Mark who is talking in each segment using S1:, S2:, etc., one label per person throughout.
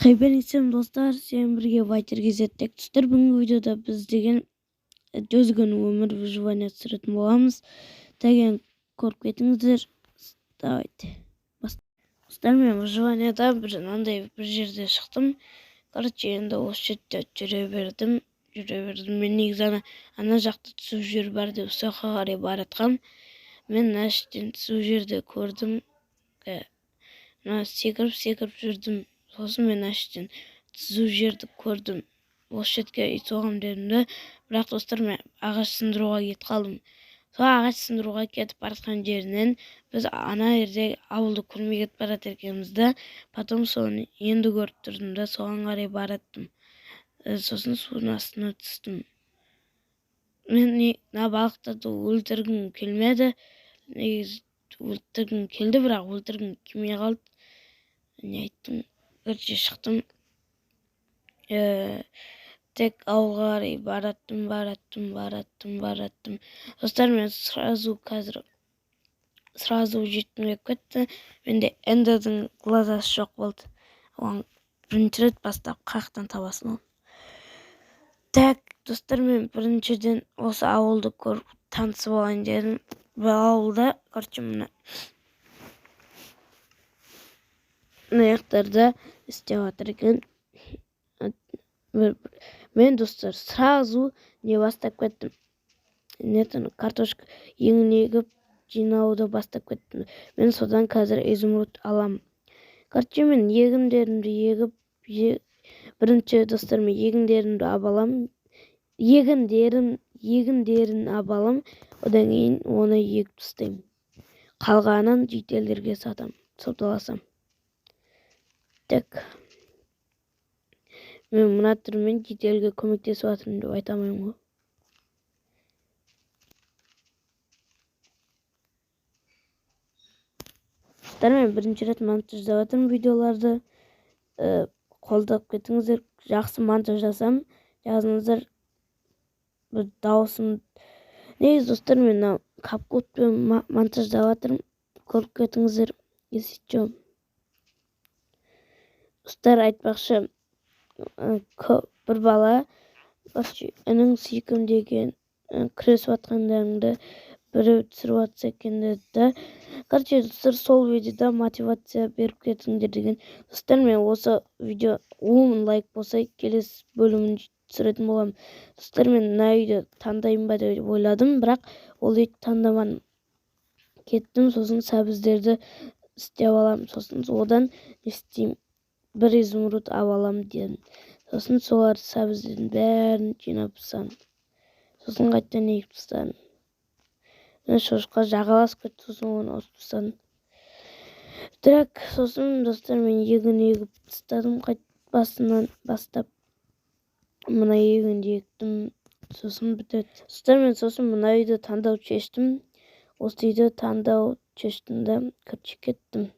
S1: Ben isem dostlar, sen birge Writer gezettek dostlar. Бүгінгі видеода біз деген өзгөн өмір выживание сүретін боламыз. Деген көріп кетіңіздер. Давайте. Достар, мен выживанияда андай бір жерде шықтым. Короче, енді осы жерде жүре бердім. Мен негізі ана жақта түсіп жер бар деп соққа қарай баратқам. Мен аштен түсіп жерді көрдім. Секіріп жүрдім. Сосын мен аштен түсіп жерді көрдім. Осы жерге соғам дедім да, бірақ достар, мен ағаш сындыруға кетіп қалдым. Сол ағаш сындыруға кетіп баратқан жерінен біз ана жерде ауылды көрмей кетіп баратыр екенбіз да, потом соны енді көріп тұрдым да, соған қарай бараттым. Сосын судың астына түстім. Мен балықтарды өлтіргім келмеді. Өлтіргім келді, бірақ өлтіргім келмей қалды. Не айттым? Короче, шықтым. Тек ауылға қарай бараттым. Достар, мен сразу жеттім деп кетті. Менде Эндердің глазасы жоқ болды. Оған бірінші рет бастап қаяқтан табасын ол. Так, достар, мен біріншіден осы ауылды көріп танысып алайын дедім. Бұл ауылда, короче, мына аяқтарда істеп жатыр екен. Мен, достар, сразу не бастап кеттім. Картошка егін егіп жинауды бастап кеттім. Мен содан қазір изумруд алам. Короче, мен егіндерімді егіп, бірінші, достар, мен егіндерімді абалам. Егіндерін абалам. Одан кейін оны егіп тастаймын. Қалғанын жителерге саталасам. Так. Мен мына түрмен жителге көмектесіп жатырмын деп айта алмаймын ғой. Мен бірінші рет монтаждап жатырмын видеоларды. Қолдап кетіңіздер. Жақсы монтаж жасам, жазыңыздар. Бір дауысым. Негізі, достар, мен капкутпен монтаждап жатырмын. Көріп кетіңіздер. Есетчем. Достар, айтпақшы, бір балаінің сүйкімдеген күресіп жатқандарыңды бірі түсіріп жатса екен деді. Короче, достар, сол видеода мотивация беріп кетіңдер деген. Достар, мен осы видео 10 лайк болса, келесі бөлімін түсіретін боламын. Достар, мен мына үйді таңдайын ба деп ойладым, бірақ ол үйді таңдамадым. Кеттім, сосын сәбіздерді істеп алам, сосын одан істеймін. Бір изумруд алам дедім. Сосын солар сәбіздердің бәрін жинап тастадым. Сосын қайтадан егіп тастадым. Мен шошқа жағаласып кетті, сосын оны осып тастадым. Так, сосын, достар, мен егін егіп тастадым, басынан бастап. Мына егінді ектім, сосын бітеді. Достар, мен сосын мына үйді таңдау шештім. Осы үйді таңдау шештім да, көрче кеттім.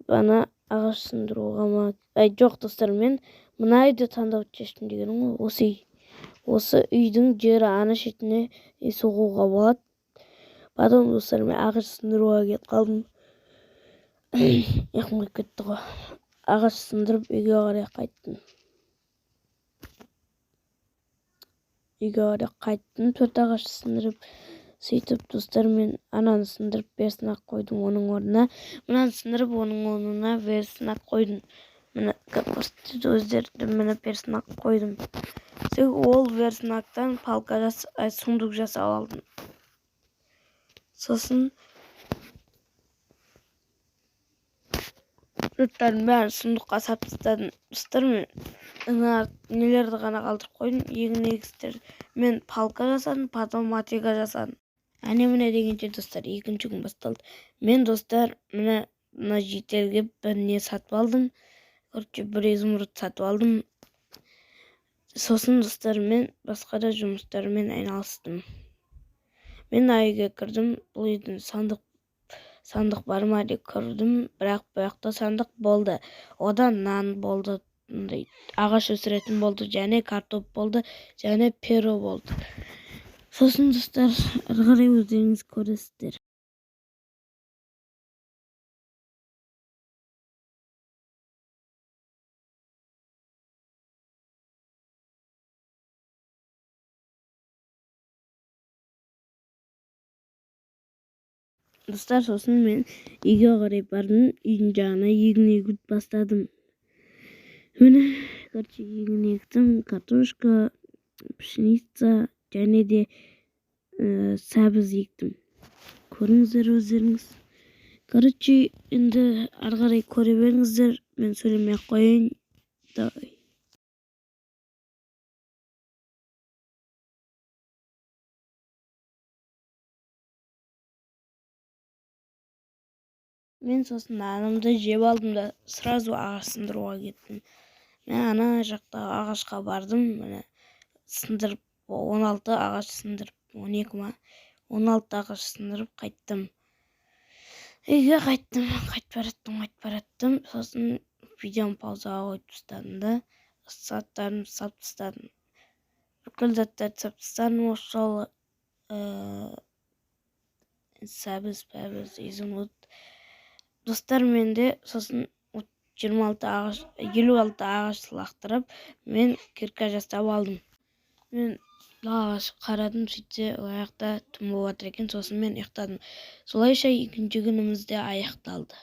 S1: Бана ағаш сындыруға ма? Жоқ, достар, мен мына үйді таңдау шештім дегенім ғой. Осы үйдің жері ана шетіне соғуға болады. Потом, достар, мен ағаш сындыруға кетіп қалдым. Яқым келіп кетті ғой. Ағаш сындырып үйге қарай қайттым. 4 ағаш сындырып, сөйтіп, достар, мен ананы сындырып берсін ақ қойдым оның орнына. Мынаны сындырып оның орнына берсін ақ қойдым. Мына өздерді мені берсін ақ қойдым. Ол берсін ақтан сундук жасап алдым. Сосын жұрттардың бәрін сундукқа салып тастадым. Достар, мен нелерді ғана қалдырып қойдым. Егін егістер. Мен палка жасадым, потом мотыга жасадым. Міне дегенше, достар, екінші күн басталды. Мен, достар, мына жителге бір не сатып алдым. Короче, бір изумруд сатып алдым. Сосын, достар, мен басқа да жұмыстармен айналыстым. Мен үйге кірдім. Бұл үйдің сандық бар ма деп көрдім, бірақ бұяқта сандық болды. Одан нан болды, ағаш өсіретін болды, және картоп болды, және перо болды. Сосын, достар, ырғырай өздеріңіз көресіздер. Достар, сосын мен үйге қарай бардым. Үйдің жағына егін егіп бастадым. Міне, короче, егін ектім. Картошка, пшеница және де сәбіз ектім. Көріңіздер өздеріңіз. Короче, енді ары қарай көре беріңіздер. Мен сөйлемей қояйын. Давай. Мен сосын нанымды жеп алдым да сразу ағаш сындыруға кеттім. Мен ана жақта ағашқа бардым. Міне сындырып 16 ағаш сындырып, 12 ма? 16 ағаш сындырып қайттым. Үйге қайттым, қайтып бараттым. Сосын видеоны паузаға қойып тастадым да заттарымды салып тастадым. Бүкіл заттарды салып тастадым. Ошол сәбіз, изумруд. Достар, менде сосын 56 ағаш, 56 ағаш лақтырып, мен кирка жасап алдым. Мен ағаш қарадым, сөйтсе аяқта түн болып жатыр екен, сосын мен ұйықтадым. Солайша екінші күніміз де аяқталды.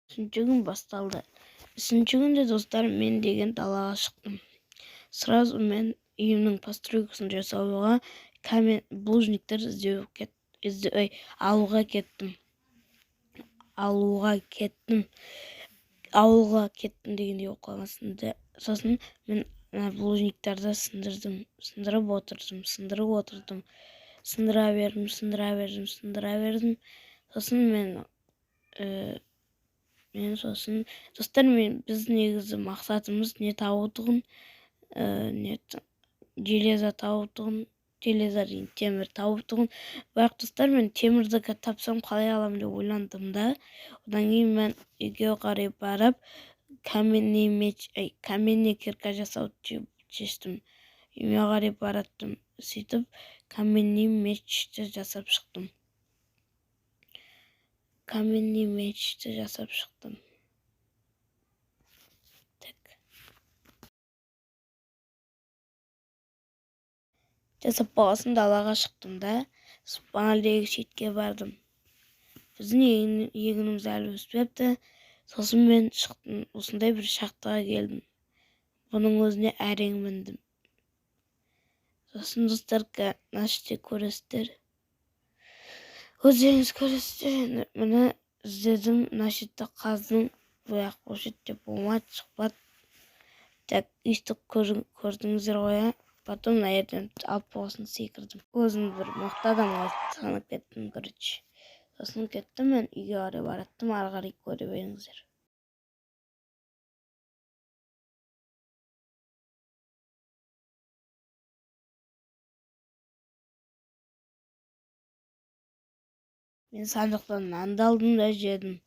S1: Үшінші күн басталды. Үшінші күнде, достар, мен деген далаға шықтым. Сразу мен үйімнің постройкасын жасауға булыжниктер алуға кеттім. Ауылға кеттім дегенде оқымасын. Сосын мен булыжниктарды сындырып отырдым. Сындыра бердім. Сосын достар, біз негізі мақсатымыз не табу тұғын, железа табу тұғын. Железа деген темір табу тұғын. Бірақ достар, мен темірді тапсам қалай алам деп ойландым да. Одан кейін мен үйге қарай барып, каменный кирка жасауды шештім. Үйге қарай бараттым. Сөйтіп, каменный мечті жасап шықтым. Жасап болғасын далаға шықтым да, банальдегі шетке бардым. Біздің егініміз әлі өспепті. Сосын мен шықтым, осындай бір шахтаға келдім. Бұның өзіне әрең міндім. Сосын достар, наште көресіздер. Өздеріңіз көресіздер. Міне іздедім, нашетті қаздым. Бірақ осы жерде болмады, шықпады. Так, өйстіп көрдіңіздер ғой. Потом мына жерден алып болғасын секірдім. Өзім бір мықты адамға санап кеттім, короче. Сосын кеттім, мен үйге қарай бараттым, ары қарай көре беріңіздер. Мен сандықтан нанды алдым да жедім.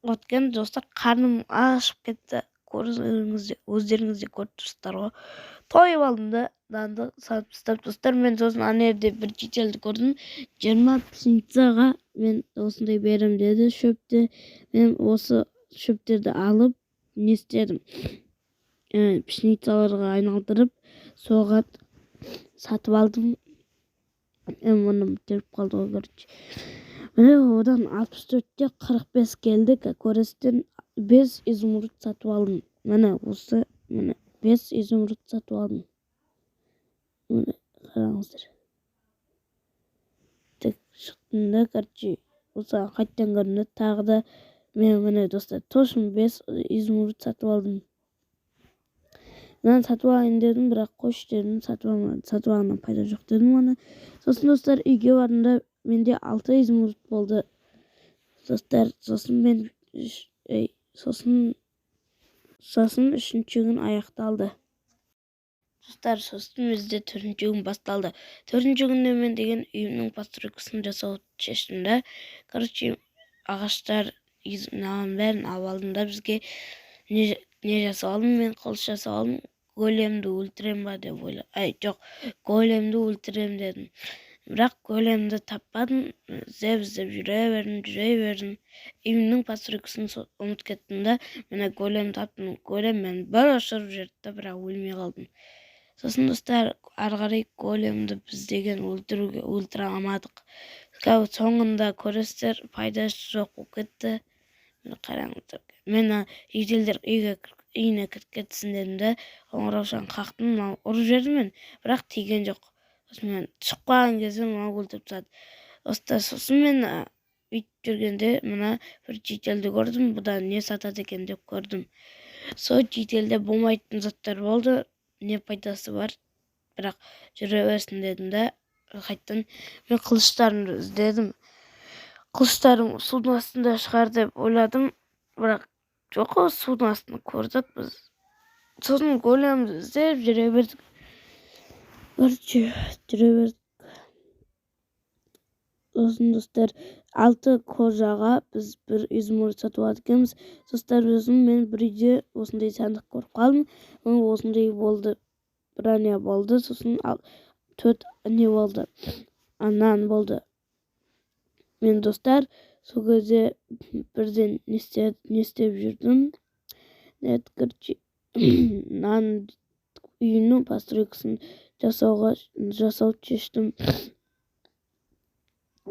S1: Өткен достар, қарным ашып кетті. Өздеріңіз де көріп тұрсыздар ғой. Тойып алдым да нанды салып тастап. Достар, мен сосын ана жерде бір шетелді көрдім. 20 пшеницаға мен осындай берем деді шөпті. Мен осы шөптерді алып не істедім? Пшеницаларға айналдырып, соған сатып алдым. Мұным теріп қалды ғой, короче. Міне одан 64-те 45 келді. Көресіздер, 5 изумруд сатып алдым. Міне осы, міне 5 изумруд сатып алдым. Міне қараңыздар. Тек шықтым да, короче, осыған қайттан көрінді. Тағы да мен міне достар, точно 5 изумруд сатып алдым. Мен сатып алайын дедім, бірақ қош дедім, сатып алғаннан пайда жоқ дедім оны. Сосын достар, үйге бардым, менде 6 изумруд болды. Достар, сосын үшінші күн аяқталды. Достар, сосын бізде 4-ші күн басталды. 4-ші күнде мен деген үйімнің постройкасын жасауды шештім да. Короче, ағаштар бәрін алып алдым да, бізге не жасап алдым, мен қылыш жасап алдым. Големді өлтірем ба деп ойлап. Жоқ, големді өлтірем дедім. Бірақ големді таппадым. Іздеп жүре бердім. Үйімнің постройкасын ұмытып кеттім да. Мен голем таптым. Голем мен бір ұшырып жіберді, бірақ өлмей қалдым. Сосын достар, ары қарай големді біз деген өлтіре алмадық. Gau soňunda köresler paýdasy jok bolup ketdi. Mine karаңыздар. Мен жителдер үйüne kirip ketsin dedim de, oňraşan kakdym, urup jibерdim men, birak тийген жок. Sosun men çykyp kalgan кезде mага güldürüp turат. Dostlar, sosun men üýtüp жүргенде mına bir жителди gördüm, bu da ne satat eken dep gördüm. So жителде bolmaýdan zatlar boldu, ne paýdasy bar, birak jüre bersin dedim de, haýtdan men kılıçlarını izledim. Kılıçlarım sudun astında çıkar dep oyladım, birak jok, sudun astında gördük biz. Sosun golemizi izlep jüre berdik. Jüre berdik. Sosun dostlar, 6 kojaga biz bir izmur satıp aldıkymyz. Dostlar, men bir ýerde osunday sandyk görüp kaldym. Osunday boldu. Bir anya boldu. Sosun 4 ne boldu. Anan boldu. Men dostlar, so gözde birden ne istep jürdüm. Net kirçi nan üýünün pastryksyny jasaw çeşdim.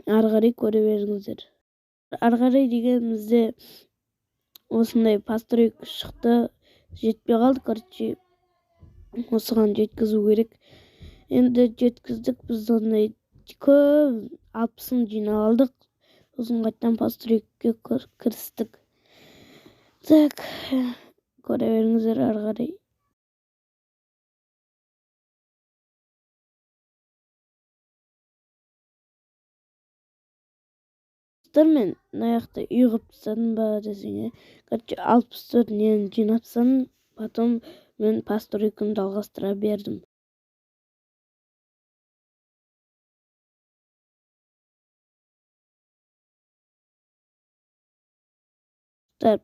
S1: Argary göre beriňizler. Argary digenimizde osunday pastryk çykdy. Jetpey kaldy kirçi. Osugan jetkiziw gerek. Endi jetkizdik biz onday köp 60'ını jynap aldyk. Sosun gaýtan pastrykke kirstik. Tak, göre beriňizler argary. Dostlar, men aýakda üýgüp tutadım ba deseňe. Gerçi 64 neni jynapsam, potom men pastrykymdy dalgastyra berdim.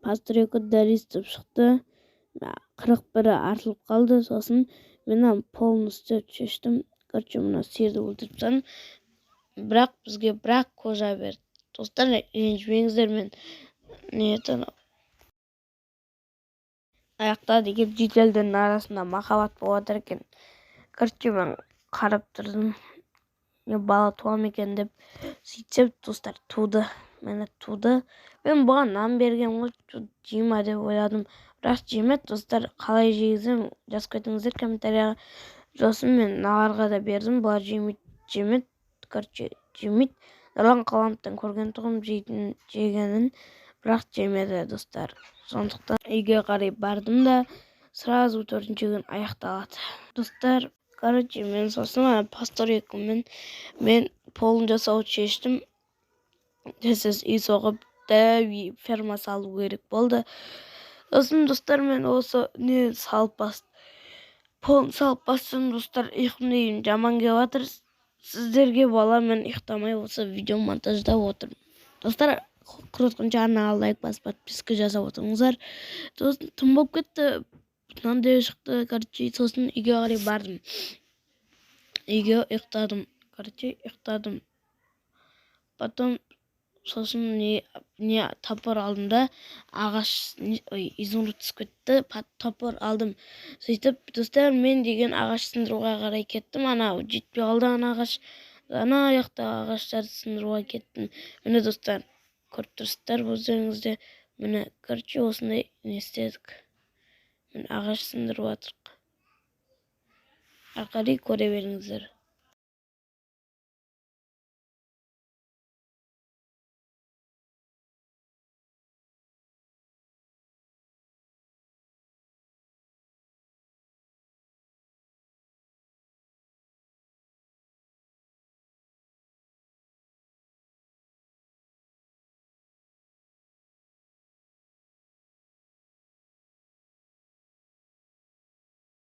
S1: Pastryky däl istep çykdy. 41'e artylyp kaldy. Sosun men polnusy çeşdim. Gerçi muna sirdi uldurypsan, birak bizge birak koja berdi. Dostlar, renjimeňizler, men niýetim aýakda digip jitellerin arasynda mahabat bolýar eken. Gerçi men karap durdum. Bala tuam eken dep sytsep, dostlar, tudy. Mene tudy. Ben buga nam bergem jyma dep oyladym. Birak jymet dostlar, kalay jeýsem жазып ketиңиздер комментарияга. Josun men nalarga da berdim. Bular jymet. Gerçi jymet. Dalan kalamdan körgen tugum jegenen, birak jemedi dostlar. Sonduktan üýge gary bardym da, sразу 4-nji gün aýakdalat. Dostlar, garçy men sosun pastrykymyn men polun jasaw çeşdim. Tez üý sogup da ferma salyp gerek boldu. Sosun dostlar, men oso ne salyp bastym. Polun salyp bastym dostlar, üýkümdeýin jaman kelatyr. Sizlerge bala men ýyktamay bolsa video montajlap oturum. Dostlar, kurutgunça kanala like basıp подписка жасап отуңуздар. Sosun tüm bolup ketdi. Nan debe çykdy. Garçy sosun üýge gary bardym. Üýge ýyktadym. Garçy ýyktadym. Potom sosun ne tapor aldym da, agaç izumruд түшүп ketdi. Tapor aldym. Sytyp dostlar, men degen agaç sındıruga garay ketdim. Ana jetpey kaldy agaç. Ana ýakda agaçlary sındıruga ketdim. Mene dostlar, görüp turupsizдар bu üzeriňizde. Mene garçy osunday ne istedik. Men agaç sındıryp atyrk. Argary göre beriňizler.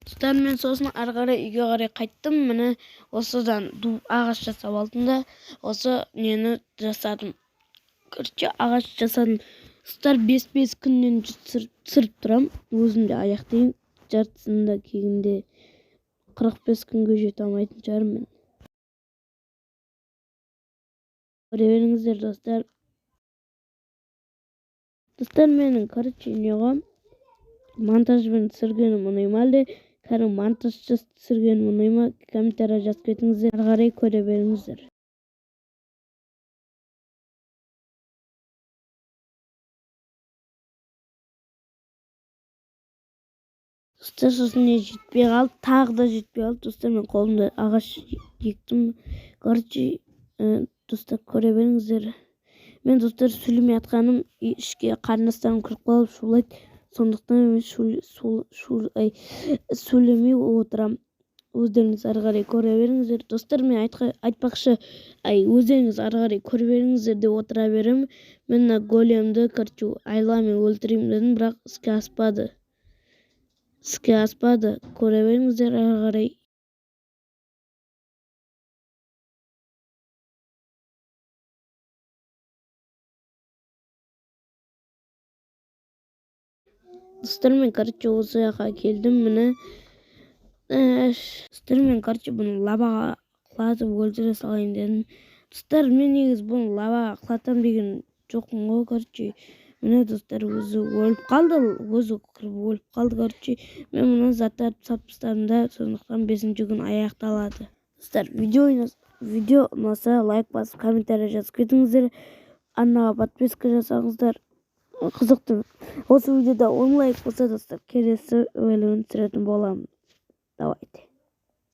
S1: Dostlar, men sosun argary üýge gary kaýtdym. Mene osodan agaç jasap aldym da, oso neni jasadym. Gerçi agaç jasadym. Dostlar, 5 günden sırp turam. Özümde aýakdaýym. Jartysynda keginde 45 günge jete almaýtyn çarym men. Göre beriňizler dostlar. Dostlar, meniň garçy nýagam montaj bilen sürgenim unaýmaly. Karı montajçy sürgenim unaýma, kommentariýa жазып ketиңиздер. Argary göre beriňizler. Достар сосын не жетпей қалды, тағы да жетпей қалды. Достар мен қолымда ағаш ектім. Короче, достар көре беріңіздер. Мен достар сөйлемей атқаным ішке қарындастарым кіріп қалып шулайды. Сондықтан мен сөйлемей отырам. Өздеріңіз ары қарай көре беріңіздер. Достар, мен айтпақшы, өздеріңіз ары қарай көре беріңіздер деп отыра берем. Мен големді айламен өлтіреймін дедім, бірақ іске аспады. Көре беріңіздер ары қарай. Достар, мен осы жаққа келдім, міне. Достар, мен бұны лаваға құлатып өлтіре салайын дедім. Достар, мен негізі бұны лаваға құлатам деген жоқпын ғой. Міне достар, өзі өліп қалды. Мен мұны заттарды салып тастадым да, сондықтан 5-ші күн аяқталады. Достар, видео ұнаса лайк басып, комментарий жазып кетіңіздер. Арнаға подписка жасаңыздар. Қызықты. Осы видеода 10 лайк болса, достар, келесі бөлімін түсіретін боламын. Давайте.